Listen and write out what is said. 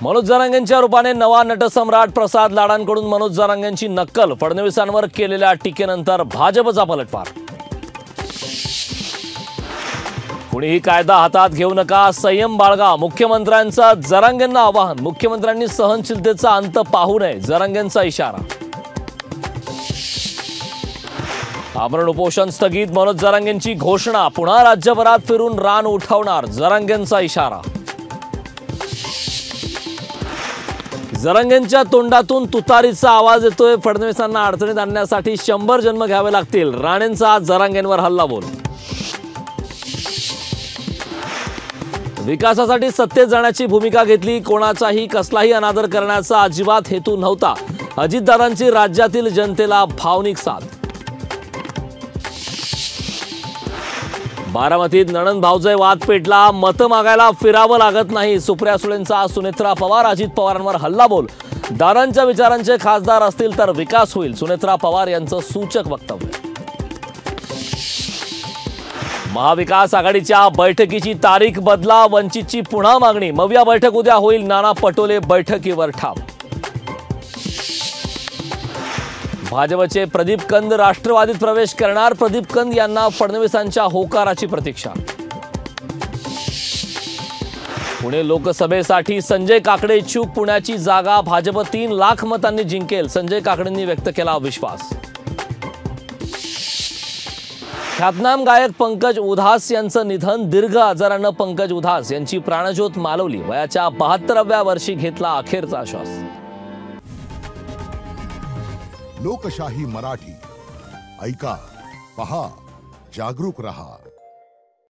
मनोज जरांगेंच्या रूपाने नवा नटसम्राट प्रसाद लाडांकडून मनोज जरांगेंची नक्कल, फडणवीसांवर केलेल्या टीकेनंतर भाजपचा पलटवार। कुणीही कायदा हातात घेऊ नका, संयम बाळगा, मुख्यमंत्र्यांचा जरांगेंना आवाहन। मुख्यमंत्र्यांनी सहनशीलतेचा अंत पाहू नये, जरांगेंचा इशारा। आमरण उपोषण स्थगित, मनोज जरांगेंची घोषणा। पुन्हा राज्यभरात फिरून रान उठवणार, जरांगेंचा इशारा। जरांगेंच्या तोंडातून तुतारीचा आवाज येतोय, फडणवीसांना अडचणीत आणण्यासाठी 100 जन्म घ्यावे लागतील, राणेंचा जरांगेंवर हल्लाबोल। विकासासाठी सत्तेत जाण्याची भूमिका घेतली, कोणाचाही कसलाही अनादर करण्याचा अजिबात हेतू नव्हता, अजितदादांची राज्यातील जनतेला भावनिक साथ। बारामतीत नणंद भावजय वाद पेटला, मतं मागायला फिरावं लागत नाही, सुप्रिया सुळेंचा सुनेत्रा पवार अजित पवारांवर हल्लाबोल। दादांच्या विचारांचे खासदार असतील तर विकास होईल, सुनेत्रा पवार यांचं सूचक वक्तव्य। महाविकास आघाडीच्या बैठकीची तारीख बदला, वंचितची पुन्हा मागणी। मविया बैठक उद्या होईल, नाना पटोले बैठकीवर ठाम। भाजपचे प्रदीप कंद राष्ट्रवादीत प्रवेश करणार, प्रदीप कंद यांना फडणवीसांच्या होकाराची प्रतीक्षा। पुणे लोकसभेसाठी संजय काकडे इच्छुक, पुण्याची जागा भाजप 3 लाख मतांनी जिंकेल, संजय काकडेंनी व्यक्त केला विश्वास। ख्यातनाम गायक पंकज उधास यांचं निधन, दीर्घ आजारानं पंकज उधास यांची प्राणज्योत मालवली, वयाच्या 72व्या वर्षी घेतला अखेरचा श्वास। लोकशाही मराठी ऐका, पहा, जागरूक रहा।